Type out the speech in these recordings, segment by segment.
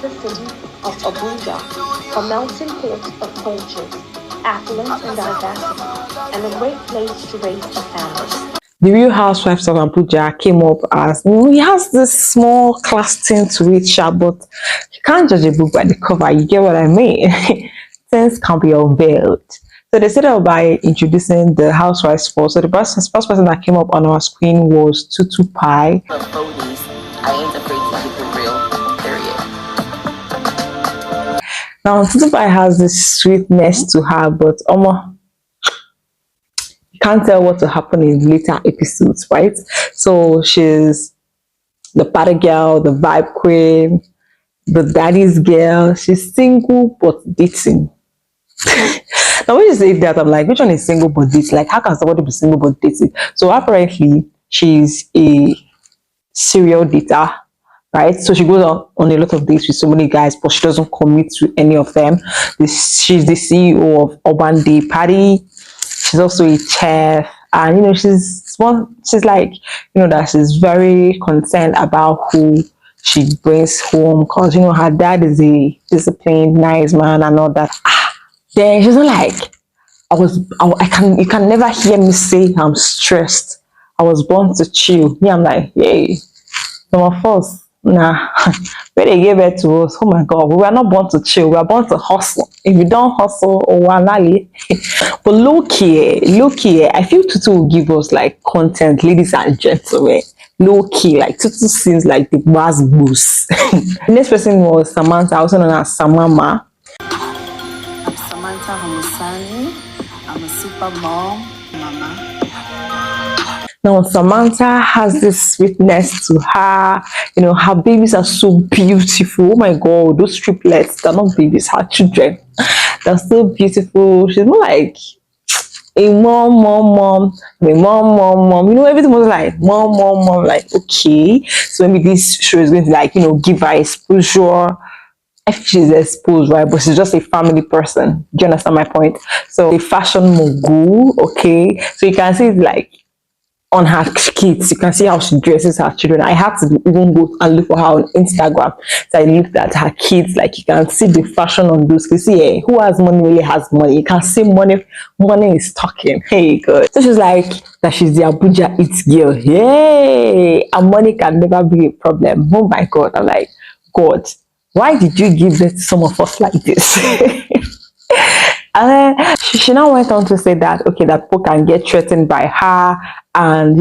the city of Abuja, a melting pot of cultures, affluence and diversity, and a great place to raise a family. The Real Housewives of Abuja came up as, he has this small class thing to it, sha, but you can't judge a book by the cover. You get what I mean? Things can be unveiled. So they started out by introducing the housewives first. So the first person that came up on our screen was Tutu Pie. I ain't afraid to keep it real, period. Now Tutu Pie has this sweetness to her, but you can't tell what will happen in later episodes, right? So she's the party girl, the vibe queen, the daddy's girl. She's single but dating. Now when you say that, I'm like, which one is single but dating? Like, how can somebody be single but dating? So apparently she's a serial dater, right? So she goes on a lot of dates with so many guys, but she doesn't commit to any of them. She's the CEO of Urban Day Party. She's also a chef, and she's like, that she's very concerned about who she brings home, because her dad is a disciplined, nice man and all that. Then she's not like, you can never hear me say I'm stressed. I was born to chill. Yeah, I'm like, hey, some of us, nah, where they gave birth to us, oh my God, we were not born to chill. We were born to hustle. If you don't hustle, but look here, I feel Tutu will give us like content, ladies and gentlemen. Low key, like Tutu seems like the brass boost. The next person was Samantha, also known as Samama. I'm Samantha Homusani. I'm a super mom, mama. Now Samantha has this sweetness to her. Her babies are so beautiful. Oh my God, those triplets, they're not babies, her children. They're so beautiful. She's more like a mom. Everything was like mom. Like, okay, so maybe this show is going to like, give her exposure. If she's exposed, right? But she's just a family person. Do you understand my point? So a fashion mogul, okay. So you can see it like on her kids, you can see how she dresses her children. I had to even go and look for her on Instagram. So I looked at her kids, like you can see the fashion on those. You see, who has money really has money. You can see money is talking. Hey, good. So she's like that she's the Abuja Eats girl. Yay! And money can never be a problem. Oh my God. I'm like, God, why did you give this to some of us like this? And then she now went on to say that, okay, that people can get threatened by her, and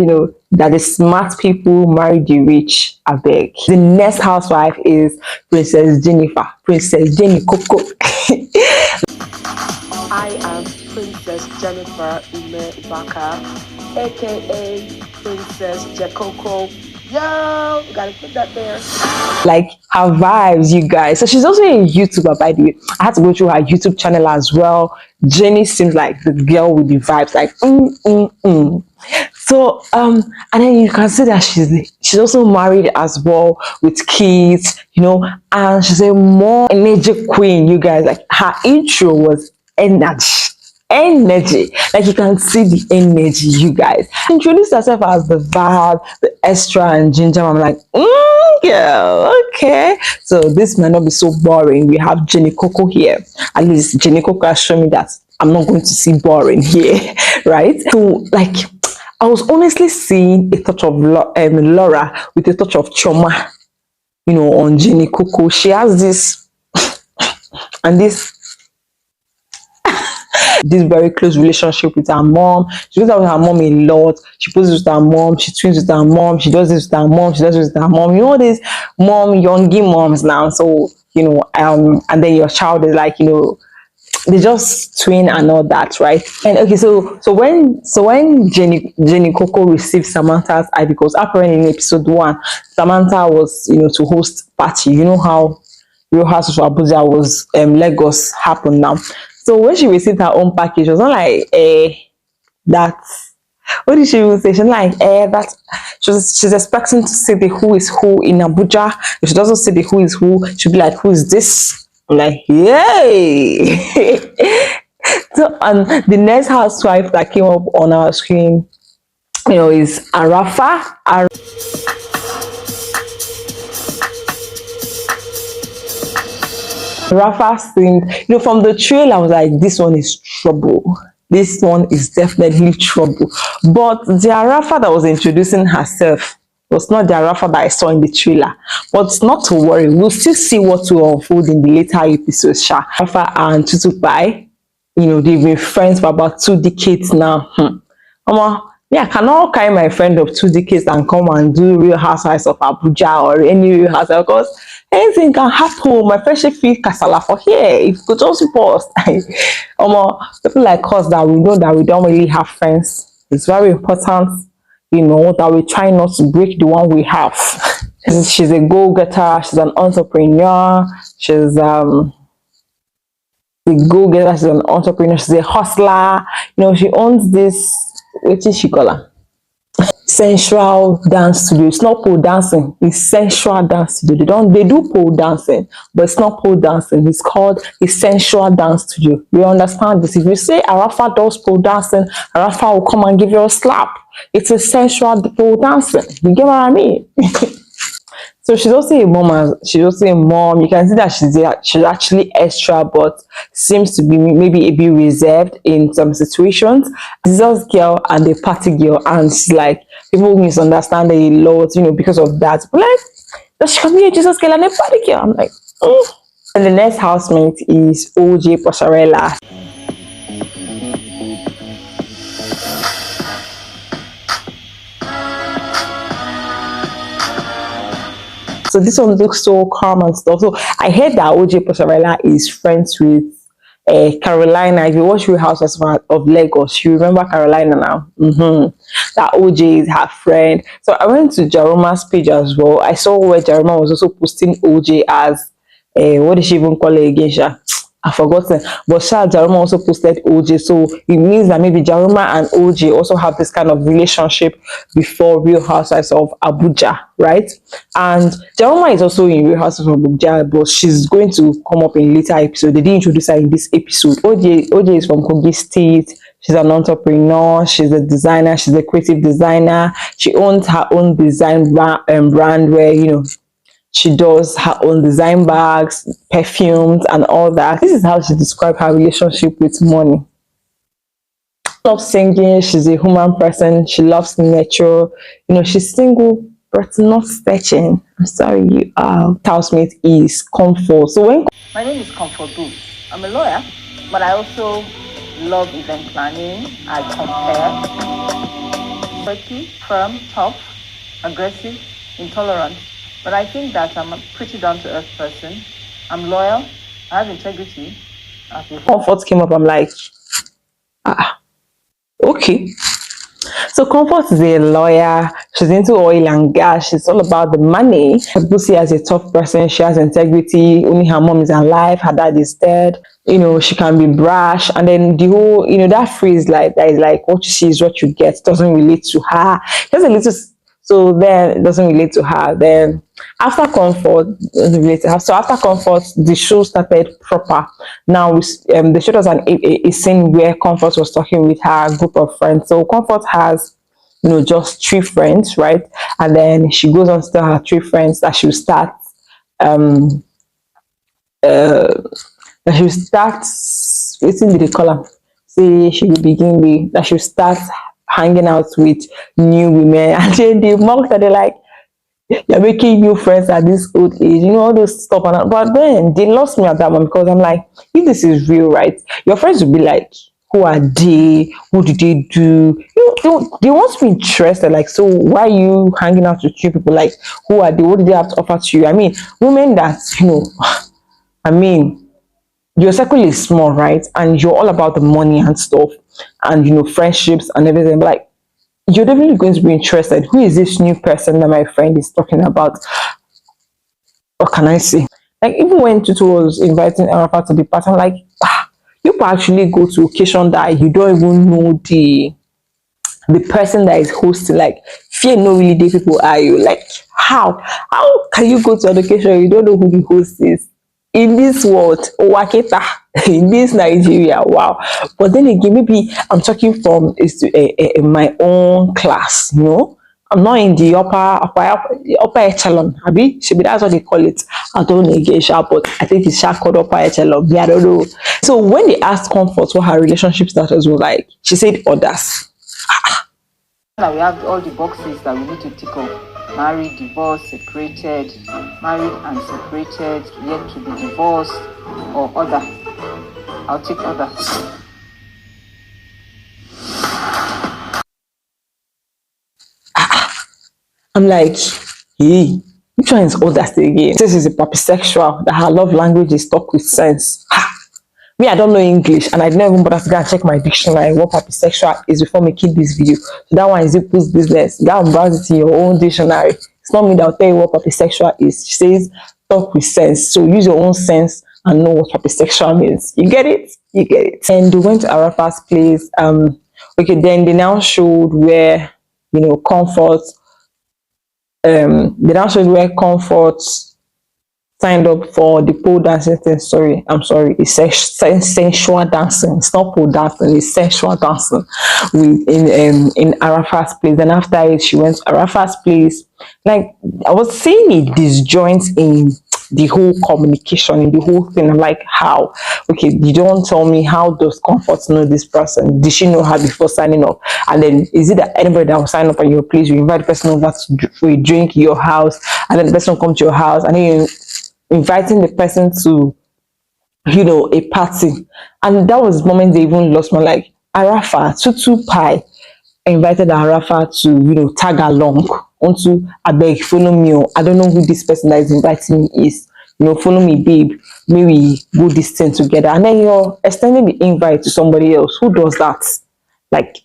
that the smart people marry the rich. I beg. The next housewife is Princess JECOCO. I am Princess Jennifer Ibaka, aka Princess JECOCO. Yo, gotta put that there. Like her vibes, you guys. So she's also a YouTuber, by the way. I had to go through her YouTube channel as well. Jenny seems like the girl with the vibes, like So and then you can see that she's also married as well with kids, and she's a more energy queen, you guys. Like her intro was energy, like you can see the energy, you guys. She introduced herself as the vibe, the extra and ginger. I'm like, girl, okay. So this might not be so boring. We have JECOCO here. At least JECOCO has shown me that I'm not going to see boring here, right? So like, I was honestly seeing a touch of Laura with a touch of trauma, on JECOCO. She has this and this very close relationship with her mom. She goes out with her mom a lot. She poses with her mom. She twins with her mom. She does this with her mom. She does this with her mom. These youngie moms now. So and then your child is like, they just twin and all that, right? And okay, so when JECOCO received Samantha's eye, because apparently in episode 1, Samantha was to host party. You know how Real Housewives of Abuja was Lagos happened now. So when she received her own package, it was not like that's what did she even say? She's like that she's expecting to see the who is who in Abuja. If she doesn't see the who is who, she'll be like, who is this? I'm like, yay. So the next housewife that came up on our screen, is Arafa. Rafa seemed, from the trailer, I was like, this one is trouble. This one is definitely trouble. But the Arafa that was introducing herself was not the Arafa that I saw in the trailer. But not to worry, we'll still see what will unfold in the later episodes. Arafa and Tutupai, they've been friends for about 2 decades now. Yeah, I cannot carry my friend of 2 decades and come and do Real Housewives of Abuja or any Real Housewives, because anything can happen. My friendship feel kasala for here. If you could just pause. People like us that we know that we don't really have friends, it's very important, that we try not to break the one we have. She's a go-getter, she's an entrepreneur, she's a go-getter, she's an entrepreneur, she's a hustler. She owns this, what is she call her? Sensual dance studio. It's not pole dancing, it's sensual dance studio. They do pole dancing, but it's not pole dancing. It's called a sensual dance studio. You understand this? If you say Arafa does pole dancing, Arafa will come and give you a slap. It's a sensual pole dancing. You get what I mean? So she's also a mom. You can see that she's actually extra, but seems to be maybe a bit reserved in some situations. Jesus girl and a party girl, and she's like, people misunderstand her a lot, because of that. But like, does she come here, Jesus girl and a party girl? I'm like, And the next housemate is OJ Posarella. So this one looks so calm and stuff. So I heard that OJ Posarella is friends with Carolina. If you watch Real Housewives of Lagos, you remember Carolina now. That OJ is her friend. So I went to Jaroma's page as well. I saw where Jaroma was also posting OJ as what did she even call it again? I forgotten. But Jaroma also posted OJ. So it means that maybe Jaroma and OJ also have this kind of relationship before Real Housewives of Abuja, right? And Jaroma is also in Real Housewives of Abuja, but she's going to come up in later episode. They didn't introduce her in this episode. OJ is from Kogi State. She's an entrepreneur. She's a designer. She's a creative designer. She owns her own design brand where, she does her own design bags, perfumes, and all that. This is how she described her relationship with money. She loves singing. She's a human person. She loves nature. She's single, but not searching. I'm sorry, you housemate is Comfort. So when My name is Comfort Boo. I'm a lawyer, but I also love event planning. I compare quirky, firm, tough, aggressive, intolerant. But I think that I'm a pretty down-to-earth person. I'm loyal. I have integrity. Comfort came up, I'm like, okay. So Comfort is a lawyer. She's into oil and gas. She's all about the money. People see her as a tough person. She has integrity. Only her mom is alive. Her dad is dead. She can be brash. And then the whole, that phrase that is like, what you see is what you get, doesn't relate to her. There's a little. So then it doesn't relate to her. Then after Comfort, doesn't relate to her. So after Comfort, the show started proper. Now they showed us a scene where Comfort was talking with her group of friends. So Comfort has, just 3 friends, right? And then she goes on to tell her 3 friends that she'll start waiting did they call her? Say she will begin with that she'll start hanging out with new women, and then they mocked her. They're like, you're making new friends at this old age, all those stuff. But then they lost me at that one, because I'm like, if this is real, right, your friends will be like, who are they? What do they do? They want to be interested. Like, so why are you hanging out with 2 people? Like, who are they? What do they have to offer to you? I mean, women that your circle is small, right? And you're all about the money and stuff, and friendships and everything. But like, you're definitely going to be interested. Who is this new person that my friend is talking about? What can I say? Like, even when Tutu was inviting Arafa to be part, I'm like, you can actually go to occasion that you don't even know the person that is hosting. Like, fear no really day people are you. Like, how can you go to an occasion you don't know who the host is? In this world, Waketa, in this Nigeria, wow. But then again, maybe I'm talking from my own class, I'm not in the upper echelon. Abi, should be that's what they call it. I don't know again, but I think it's called upper echelon. Yeah, I don't know. So when they asked Comfort what her relationship status was like, she said others. Now we have all the boxes that we need to tick off: married, divorced, separated, married and separated, yet to be divorced, or other. I'll tick other. I'm like, hey, which one is others again? This is a papisexual that her love language is talk with sense. Me, I don't know English, and I didn't even bother to go and check my dictionary what papisexual is before making this video. So that one is Zipple's business. Go and browse it in your own dictionary. It's not me that will tell you what papisexual is. She says talk with sense. So use your own sense and know what papisexual means. You get it? You get it. And they went to Arafa's place. Okay, then they now showed where, you know, Comfort. They now showed where Comfort signed up for the pole dancing thing. It's sensual dancing. It's not pole dancing, it's sensual dancing in Arafa's place. Then after it, she went to Arafa's place. Like, I was seeing a disjoint in the whole communication, in the whole thing. I'm like, how? Okay, you don't tell me, how does Comfort know this person? Did she know her before signing up? And then is it that anybody that will sign up at your place, you invite the person over for a drink in your house, and then the person come to your house, and then you inviting the person to, you know, a party? And that was the moment they even lost my, like, Arafa, Tutu Pie invited Arafa to, you know, tag along onto, I beg, follow me, or I don't know who this person that is inviting me is, you know, follow me, babe, maybe go this thing together. And then you're extending the invite to somebody else. Who does that? Like,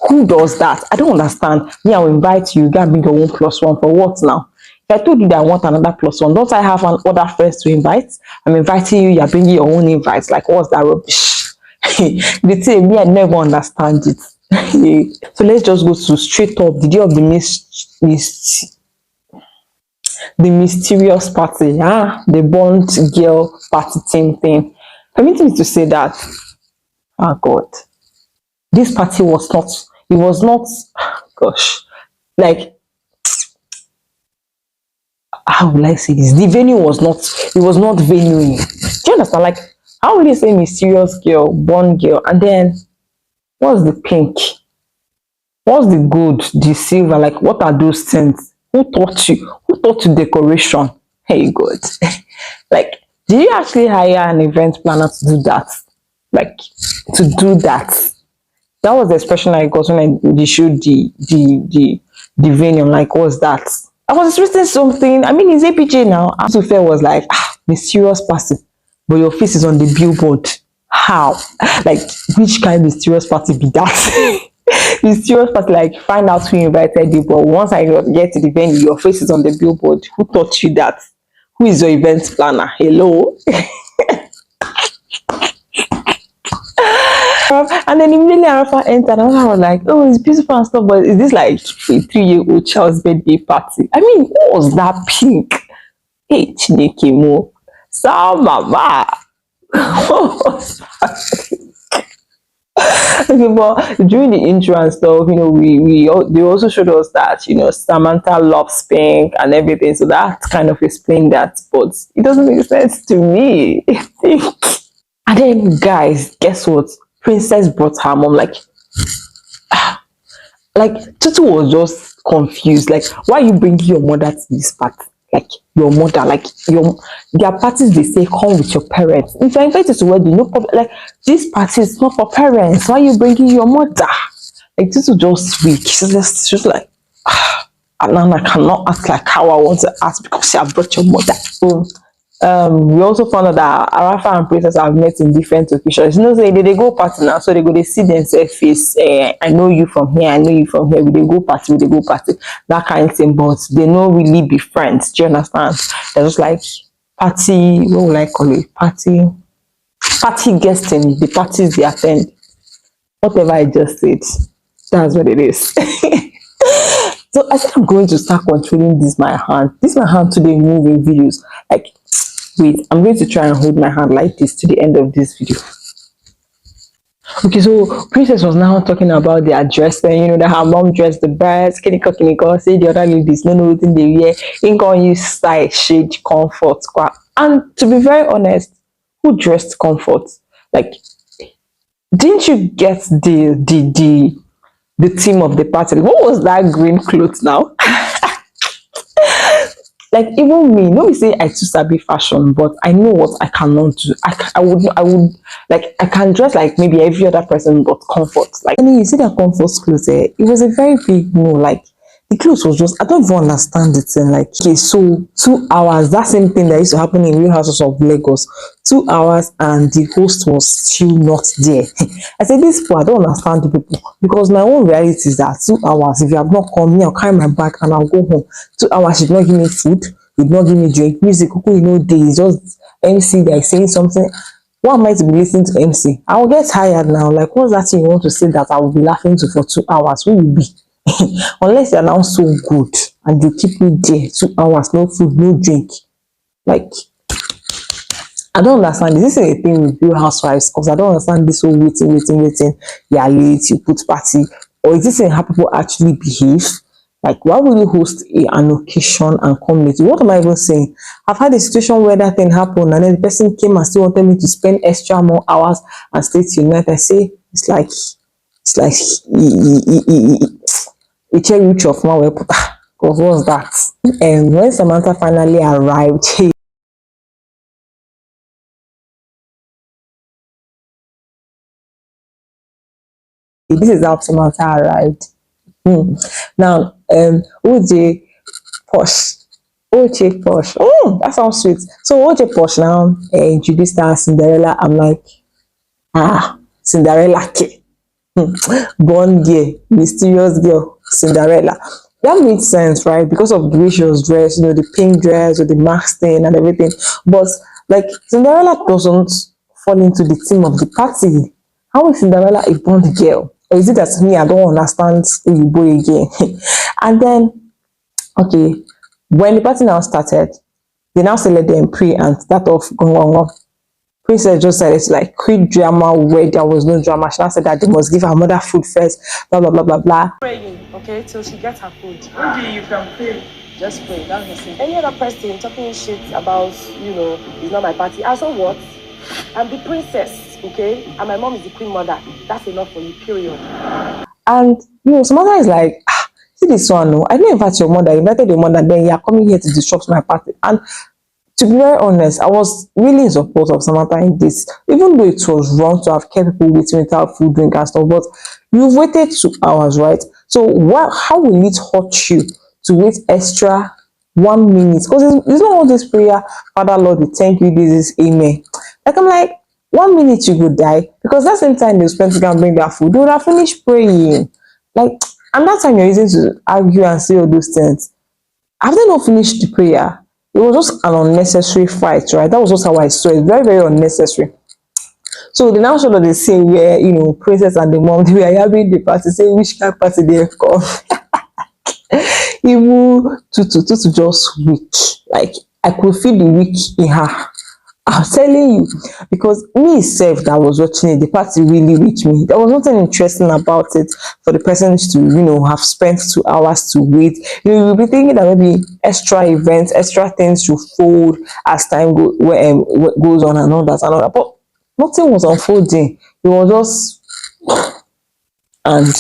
who does that? I don't understand. Me, I'll invite you, you gotta bring your own +1 for what now? If I told you that I want another +1, don't I have an other friends to invite? I'm inviting you, you're bringing your own invites. Like, what's that rubbish? The thing, me, I never understand it. So let's just go to straight up the day of the mysterious party, the Bond girl party team thing. Permit me to say that, oh God, this party was not, it was not, gosh, like, how will I say this? The venue was not, it was not venuing. Do you understand? Like, how will you say mysterious girl, Bond girl, and then what's the pink? What's the gold, the silver? Like, what are those things? Who taught you? Who taught you decoration? Hey, God. Like, did you actually hire an event planner to do that? Like, to do that? That was the expression I got when they showed the venue. I'm like, what's that? I was expecting something. I mean, it's APJ now. Fair was like, mysterious person, but your face is on the billboard. How? Like, which kind of mysterious party be that? Mysterious party, like, find out who invited you, but once I get to the venue, your face is on the billboard. Who taught you that? Who is your event planner? Hello? And then immediately Arafa entered, and I was like, oh, it's beautiful and stuff, but is this like a 3-year-old child's birthday party? I mean, what was that pink? Hey, Chineke mo. So, mama. What was that? Okay, but during the intro and stuff, you know, they also showed us that, you know, Samantha loves pink and everything, so that kind of explained that, but it doesn't make sense to me. And then, guys, guess what? Princess brought her mom. Like Tutu was just confused. Like, why are you bringing your mother to this party? Like, your mother, like, their parties, they say come with your parents. If you're invited to wedding, no problem. Like, this party is not for parents. Why are you bringing your mother? Like, Tutu just weak. She's just like, Anana cannot act like how I want to act because she have brought your mother home. We also found out that Arafa and Princess have met in different occasions. You know, say they go party now, so they go, they see themselves face. I know you from here, I know you from here. They go party, that kind of thing. But they don't really be friends. Do you understand? They're just like party. What would I call it? Party guesting. The parties they attend. Whatever I just said, that's what it is. So I think I'm going to start controlling this my hand. This my hand today moving videos. Like, wait, I'm going to try and hold my hand like this to the end of this video. Okay, so Princess was now talking about their dressing, that her mom dressed the best, kiniko, say the other ladies, no, nothing they wear, ain't gonna use style, shade, comfort, and to be very honest, who dressed comfort? Like, didn't you get the theme of the party? What was that green clothes now? Like even me, no be say I too sabi fashion, but I know what I cannot do. I would like I can dress like maybe every other person, but comfort. Like you see that comfort clothes, it was a very big no. Like the clothes was just I don't even understand it. And like okay, so 2 hours. That same thing that used to happen in real houses of Lagos. 2 hours and the host was still not there. I said this people I don't understand the people because my own reality is that 2 hours. If you have not come, me I'll carry my bag and I'll go home. 2 hours, you did not give me food, you did not give me drink, music, days, just MC that is saying something. What am I to be listening to MC? I will get tired now. Like, what's that thing you want to say that I will be laughing to for 2 hours? Who will be? Unless you're now so good and you keep me there 2 hours, no food, no drink. Like, I don't understand. Is this a thing with real housewives? Because I don't understand this whole waiting. You are late, you put party. Or is this how people actually behave? Like, why will you host an occasion and come late? What am I even saying? I've had a situation where that thing happened and then the person came and still wanted me to spend extra more hours and stay till night. I say, it's like, it's a reach of my web. Because what's that? And when Samantha finally arrived, this is how Samantha arrived. Now, OJ Posh. OJ Posh. That sounds sweet. So OJ Posh now introduced her as Cinderella. I'm like, Cinderella K. Born girl, mysterious girl, Cinderella. That made sense, right? Because of the way she was dressed, the pink dress with the mask thing and everything. But like Cinderella doesn't fall into the theme of the party. How is Cinderella a Bond girl? Or is it that me, I don't understand the boy again? And then, okay, when the party now started, they now say let them pray and start off going on. Princess just said it's like quick drama where there was no drama. She now said that they must give her mother food first, blah blah blah blah blah. Praying, okay, till she gets her food. Okay, you can pray. Just pray, that's the thing. Any other person talking shit about, it's not my party. I saw what? I'm the princess, okay? And my mom is the queen mother. That's enough for you, period. And Samantha is like, see this one, no, I didn't invite your mother, I invited your mother, then you're coming here to disrupt my party. And to be very honest, I was really in support of Samantha in this, even though it was wrong to have kept people waiting without food, drink, and stuff. But you've waited 2 hours, right? So how will it hurt you to wait extra 1 minute? Because it's not all this prayer, Father Lord, we thank you, this is amen. Like I'm like, 1 minute you could die because that same time they spent to go and bring their food, they would have finished praying. Like, and that time you're using to argue and say all those things. Have they not finished the prayer? It was just an unnecessary fight, right? That was just how I saw it. Very, very unnecessary. So they now showed the scene where, Princess and the mom, they were having the party, say which kind of party they have come. Even to just weak. Like, I could feel the weak in her. I'm telling you, because me self that was watching it, the party really reached me. There was nothing interesting about it for the person to, have spent 2 hours to wait. You'll be thinking that maybe extra events, extra things to fold as time goes on and all that. But nothing was unfolding. It was just, and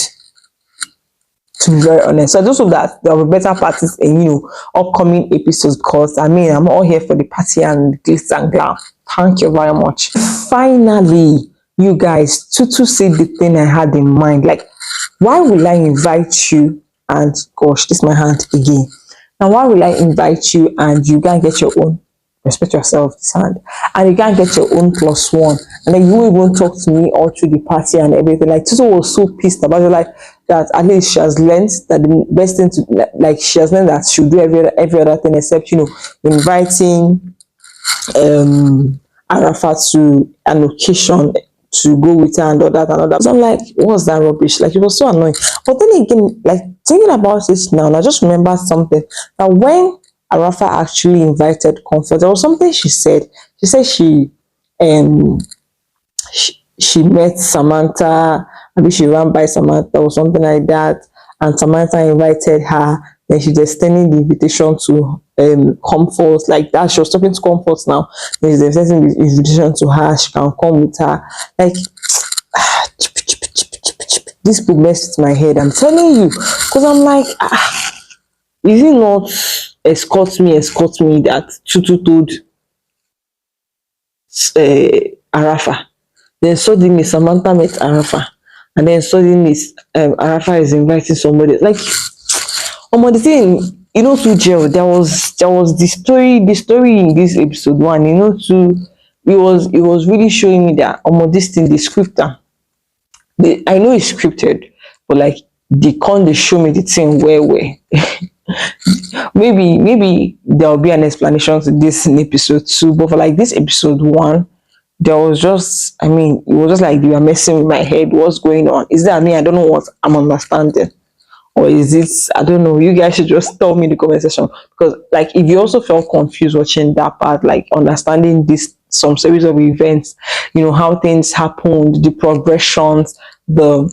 to be very honest, so I just hope that there will be better parties in upcoming episodes because I'm all here for the party and glitz and glam. Thank you very much. Finally, you guys, to say the thing I had in mind. Like, why will I invite you? And gosh, this is my hand again. Now, why will I invite you and you can't get your own? Respect yourself, this hand, and you can't get your own +1, and then you won't even talk to me all through the party and everything. Like Tutu was so pissed about it, like that at least she has learned that the best thing to like she has learned that she'll do every other thing except inviting Arafa to an occasion to go with her and all that and all that. So I'm like, what's that rubbish? Like, it was so annoying. But then again, like thinking about this now, and I just remembered something that when Arafa actually invited Comfort, there was something she said. She said she met Samantha, maybe she ran by Samantha or something like that, and Samantha invited her. Then she's extending the invitation to Comfort, like that. She was talking to Comfort now. Then she's extending the invitation to her. She can come with her. Like this book messed with my head. I'm telling you, because I'm like, is it not escort me that Chutu told Arafa? Then suddenly Samantha met Arafa, and then suddenly Arafa is inviting somebody. Like, the thing, to jail. There was the story in this episode one. To it was really showing me that this thing, the scripter. I know it's scripted, but like they can't show me the thing where. maybe there'll be an explanation to this in episode 2, but for like this episode 1, there was just, it was just like they were messing with my head. What's going on? Is that me? I don't know what I'm understanding, or is it, I don't know. You guys should just tell me in the comment section, because like if you also felt confused watching that part, like understanding some series of events, how things happened, the progressions, the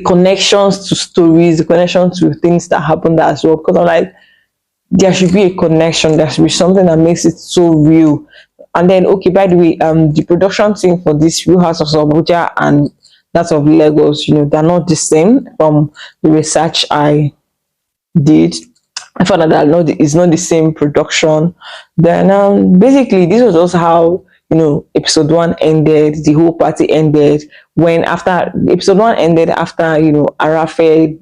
connections to stories, the connection to things that happened as well, because I'm like, there should be a connection, there should be something that makes it so real. And then, okay, by the way, the production team for this Real House of Abuja and that of Lagos, they're not the same. From the research I did, I found out that it's not the same production. Then basically this was also how episode 1 ended. The whole party ended when after episode 1 ended, after Arafa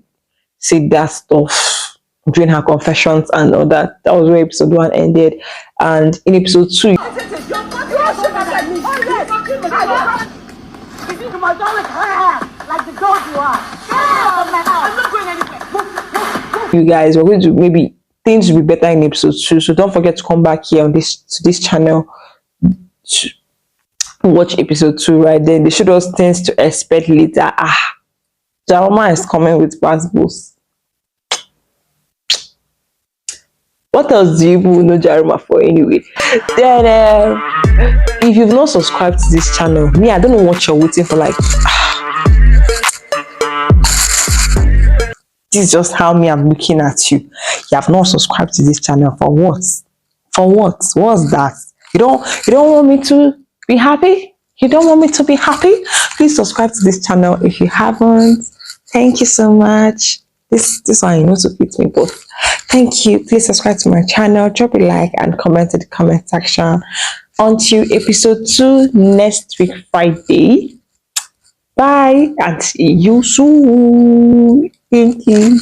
said that stuff during her confessions and all that. That was where episode 1 ended. And in episode 2, you guys, we're going to, maybe things will be better in episode 2, so don't forget to come back here on this channel to watch episode 2. Right then, they showed us things to expect later. Jaroma is coming with passports. What else do you know Jaroma for anyway? Then if you've not subscribed to this channel, I don't know what you're waiting for. Like, this is just how I'm looking at you. You have not subscribed to this channel for what? What's that? You don't want me to be happy? You don't want me to be happy? Please subscribe to this channel if you haven't. Thank you so much. This one to fit me, but thank you. Please subscribe to my channel, drop a like and comment in the comment section. Until episode 2 next week Friday. Bye and see you soon. Thank you.